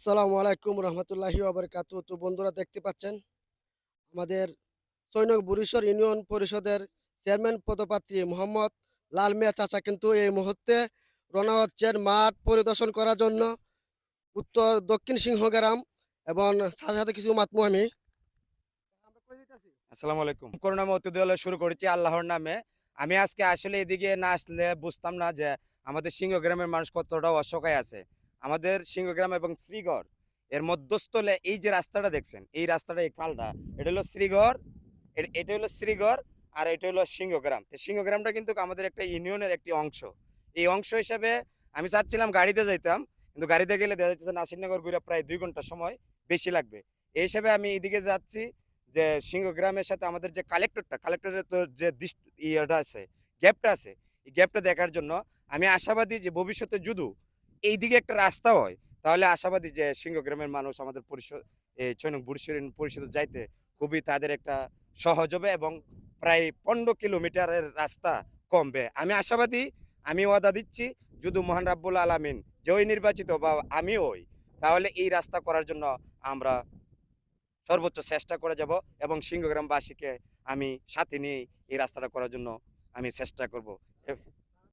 আসসালামু আলাইকুম রহমতুল্লাহি ওয়াবারাকাতু। তো বন্ধুরা দেখতে পাচ্ছেন আমাদের ৬ নং বুড়িশ্বর ইউনিয়ন পরিষদের চেয়ারম্যান পদপ্রার্থী মোহাম্মদ লাল মিয়া চাচা কিন্তু এই মুহূর্তে রওনা হচ্ছেন মাঠ পরিদর্শন করার জন্য উত্তর দক্ষিণ সিংহগ্রাম এবং সাথে সাথে কিছু মাতমু আমি। আমরা কই যাইতাছি? আসসালামু আলাইকুম। করুণাময় অতিথিদের শুরু করেছি আল্লাহর নামে। আমি আজকে আসলে এদিকে না আসলে বুঝতাম না যে আমাদের সিংহগ্রামের মানুষ কতটা অসহায় আছে। আমাদের সিংহগ্রাম এবং শ্রীগড় এর মধ্যস্থলে এই যে রাস্তাটা দেখছেন, এই রাস্তাটা এই খালটা এটা হলো শ্রীগড়, এটা হলো শ্রীগড় আর এটা হলো সিংহগ্রাম। তো সিংহগ্রামটা কিন্তু আমাদের একটা ইউনিয়নের একটি অংশ। এই অংশ হিসাবে আমি চাচ্ছিলাম গাড়িতে যাইতাম, কিন্তু গাড়িতে গেলে দেখা যাচ্ছে নাসিরনগর ঘুরে প্রায় ২ ঘন্টা সময় বেশি লাগবে। এই হিসাবে আমি এদিকে যাচ্ছি যে সিংহগ্রামের সাথে আমাদের যে কালেক্টরের তো যে ইয়েটা আছে, গ্যাপটা আছে, এই গ্যাপটা দেখার জন্য আমি আশাবাদী যে ভবিষ্যতে যদি এইদিকে একটা রাস্তা হয়, তাহলে আশাবাদী যে সিংহগ্রামের মানুষ আমাদের পরিষদ এই ৬ নং বুড়িশ্বর পরিষদে যাইতে খুবই তাদের একটা সহজ হবে এবং প্রায় ১৫ কিলোমিটারের রাস্তা কমবে। আমি আশাবাদী, আমি ওয়াদা দিচ্ছি, যদি মহান রাব্বুল আলামিন যে ওই নির্বাচিত বা আমি হই, তাহলে এই রাস্তা করার জন্য আমরা সর্বোচ্চ চেষ্টা করে যাব এবং সিংহগ্রামবাসীকে আমি সাথে নিয়ে এই রাস্তাটা করার জন্য আমি চেষ্টা করব।